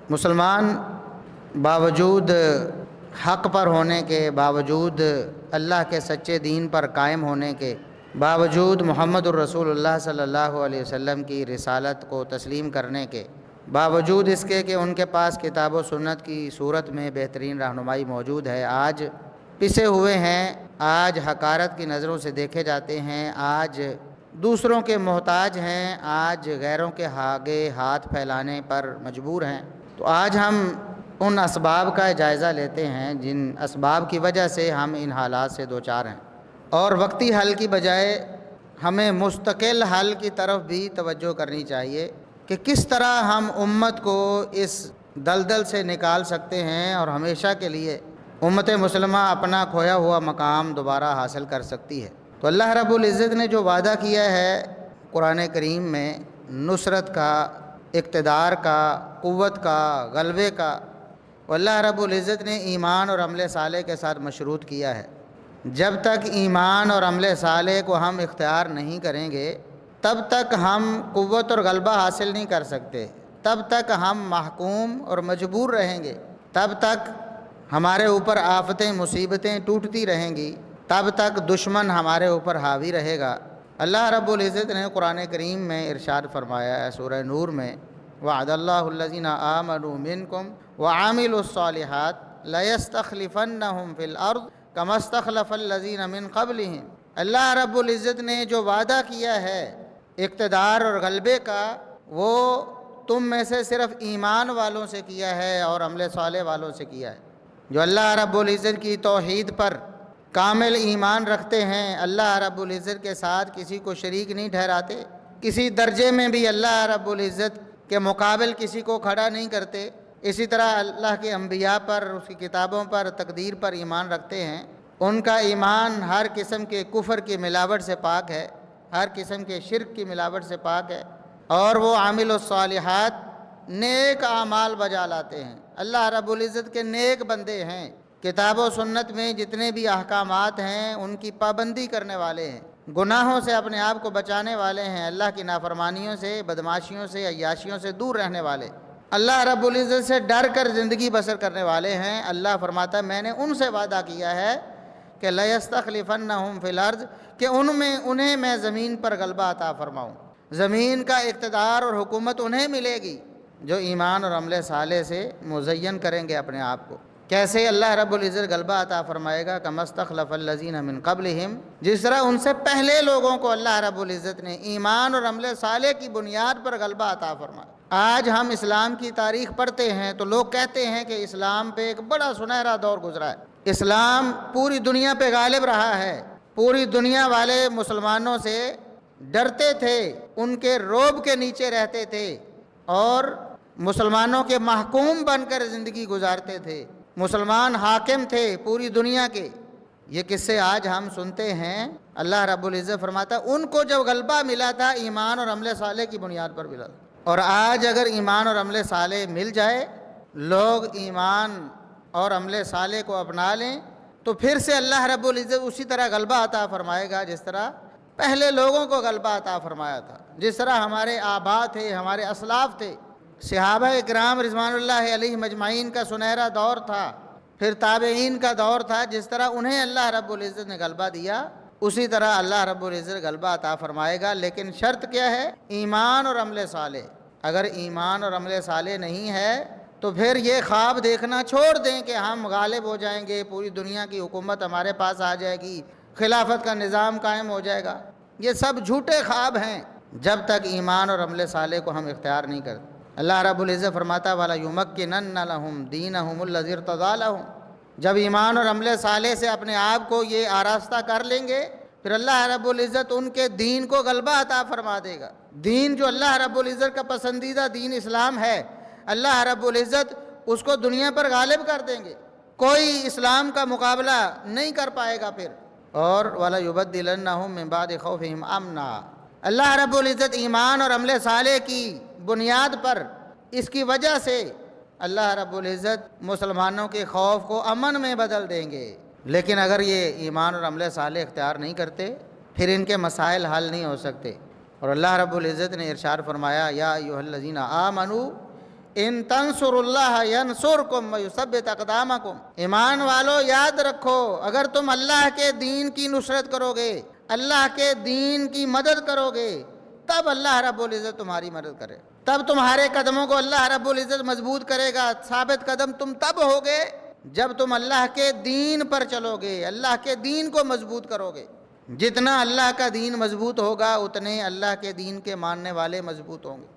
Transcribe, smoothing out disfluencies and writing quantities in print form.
مسلمان باوجود حق پر ہونے کے، باوجود اللہ کے سچے دین پر قائم ہونے کے، باوجود محمد الرسول اللہ صلی اللہ علیہ وسلم کی رسالت کو تسلیم کرنے کے، باوجود اس کے کہ ان کے پاس کتاب و سنت کی صورت میں بہترین رہنمائی موجود ہے، آج پسے ہوئے ہیں، آج حقارت کی نظروں سے دیکھے جاتے ہیں، آج دوسروں کے محتاج ہیں، آج غیروں کے آگے ہاتھ پھیلانے پر مجبور ہیں۔ تو آج ہم ان اسباب کا جائزہ لیتے ہیں جن اسباب کی وجہ سے ہم ان حالات سے دوچار ہیں، اور وقتی حل کی بجائے ہمیں مستقل حل کی طرف بھی توجہ کرنی چاہیے کہ کس طرح ہم امت کو اس دلدل سے نکال سکتے ہیں اور ہمیشہ کے لیے امت مسلمہ اپنا کھویا ہوا مقام دوبارہ حاصل کر سکتی ہے۔ تو اللہ رب العزت نے جو وعدہ کیا ہے قرآن کریم میں نصرت کا، اقتدار کا، قوت کا، غلبے کا، اللہ رب العزت نے ایمان اور عمل صالح کے ساتھ مشروط کیا ہے۔ جب تک ایمان اور عمل صالح کو ہم اختیار نہیں کریں گے تب تک ہم قوت اور غلبہ حاصل نہیں کر سکتے، تب تک ہم محکوم اور مجبور رہیں گے، تب تک ہمارے اوپر آفتیں مصیبتیں ٹوٹتی رہیں گی، تب تک دشمن ہمارے اوپر حاوی رہے گا۔ اللہ رب العزت نے قرآن کریم میں ارشاد فرمایا ہے سورہ نور میں، وعد اللہ الذین آمنوا منکم وعاملوا الصالحات لیستخلفنہم فی الارض کما استخلف الذین من قبلہم۔ اللہ رب العزت نے جو وعدہ کیا ہے اقتدار اور غلبے کا، وہ تم میں سے صرف ایمان والوں سے کیا ہے اور عمل صالح والوں سے کیا ہے۔ جو اللہ رب العزت کی توحید پر کامل ایمان رکھتے ہیں، اللہ رب العزت کے ساتھ کسی کو شریک نہیں ٹھہراتے، کسی درجے میں بھی اللہ رب العزت کے مقابل کسی کو کھڑا نہیں کرتے، اسی طرح اللہ کے انبیاء پر، اس کی کتابوں پر، تقدیر پر ایمان رکھتے ہیں، ان کا ایمان ہر قسم کے کفر کی ملاوٹ سے پاک ہے، ہر قسم کے شرک کی ملاوٹ سے پاک ہے، اور وہ عامل الصالحات نیک اعمال بجا لاتے ہیں۔ اللہ رب العزت کے نیک بندے ہیں، کتاب و سنت میں جتنے بھی احکامات ہیں ان کی پابندی کرنے والے ہیں، گناہوں سے اپنے آپ کو بچانے والے ہیں، اللہ کی نافرمانیوں سے، بدماشیوں سے، عیاشیوں سے دور رہنے والے، اللہ رب العزت سے ڈر کر زندگی بسر کرنے والے ہیں۔ اللہ فرماتا ہے میں نے ان سے وعدہ کیا ہے کہ لَيَسْتَخْلِفَنَّهُمْ فِي الْأَرْضِ، کہ انہیں میں زمین پر غلبہ عطا فرماؤں، زمین کا اقتدار اور حکومت انہیں ملے گی جو ایمان اور عمل صالح سے مزین کریں گے اپنے آپ کو۔ کیسے اللہ رب العزت غلبہ عطا فرمائے گا؟ كَمَا اسْتَخْلَفَ الَّذِينَ مِن قَبْلِهِمْ، جس طرح ان سے پہلے لوگوں کو اللہ رب العزت نے ایمان اور عمل صالح کی بنیاد پر غلبہ عطا فرمایا۔ آج ہم اسلام کی تاریخ پڑھتے ہیں تو لوگ کہتے ہیں کہ اسلام پہ ایک بڑا سنہرا دور گزرا ہے، اسلام پوری دنیا پہ غالب رہا ہے، پوری دنیا والے مسلمانوں سے ڈرتے تھے، ان کے رعب کے نیچے رہتے تھے اور مسلمانوں کے محکوم بن کر زندگی گزارتے تھے، مسلمان حاکم تھے پوری دنیا کے۔ یہ قصے آج ہم سنتے ہیں۔ اللہ رب العزت فرماتا ہے ان کو جب غلبہ ملا تھا ایمان اور عمل صالح کی بنیاد پر ملا تھا، اور آج اگر ایمان اور عمل صالح مل جائے، لوگ ایمان اور عمل صالح کو اپنا لیں تو پھر سے اللہ رب العزت اسی طرح غلبہ عطا فرمائے گا جس طرح پہلے لوگوں کو غلبہ عطا فرمایا تھا، جس طرح ہمارے آباء تھے، ہمارے اسلاف تھے، صحابہ کرام رضوان اللہ علیہم اجمعین کا سنہرا دور تھا، پھر تابعین کا دور تھا، جس طرح انہیں اللہ رب العزت نے غلبہ دیا اسی طرح اللہ رب العزت غلبہ عطا فرمائے گا۔ لیکن شرط کیا ہے؟ ایمان اور عمل صالح۔ اگر ایمان اور عمل صالح نہیں ہے تو پھر یہ خواب دیکھنا چھوڑ دیں کہ ہم غالب ہو جائیں گے، پوری دنیا کی حکومت ہمارے پاس آ جائے گی، خلافت کا نظام قائم ہو جائے گا، یہ سب جھوٹے خواب ہیں جب تک ایمان اور عمل صالح کو ہم اختیار نہیں کرتے۔ اللہ رب العزت فرماتا وَلَيُمَكِّنَنَّ لَهُمْ دِينَهُمُ الَّذِي ارْتَضَىٰ لَهُمْ، جب ایمان اور عمل صالح سے اپنے آپ کو یہ آراستہ کر لیں گے پھر اللہ رب العزت ان کے دین کو غلبہ عطا فرما دے گا۔ دین جو اللہ رب العزت کا پسندیدہ دین اسلام ہے، اللہ رب العزت اس کو دنیا پر غالب کر دیں گے، کوئی اسلام کا مقابلہ نہیں کر پائے گا پھر۔ اور وَلَيُبَدِّلَنَّهُم مِّن بَعْدِ خَوْفِهِمْ أَمْنًا، اللہ رب العزت ایمان اور عمل صالح کی بنیاد پر اس کی وجہ سے اللہ رب العزت مسلمانوں کے خوف کو امن میں بدل دیں گے۔ لیکن اگر یہ ایمان اور عمل صالح اختیار نہیں کرتے پھر ان کے مسائل حل نہیں ہو سکتے۔ اور اللہ رب العزت نے ارشاد فرمایا یا ایھا الذین آمنوا ان تنصر اللہ ینصرکم ویثبت اقدامکم، ایمان والو یاد رکھو اگر تم اللہ کے دین کی نصرت کرو گے، اللہ کے دین کی مدد کرو گے، تب اللہ رب العزت تمہاری مدد کرے، تب تمہارے قدموں کو اللہ رب العزت مضبوط کرے گا۔ ثابت قدم تم تب ہوگے جب تم اللہ کے دین پر چلو گے، اللہ کے دین کو مضبوط کرو گے۔ جتنا اللہ کا دین مضبوط ہوگا اتنے اللہ کے دین کے ماننے والے مضبوط ہوں گے۔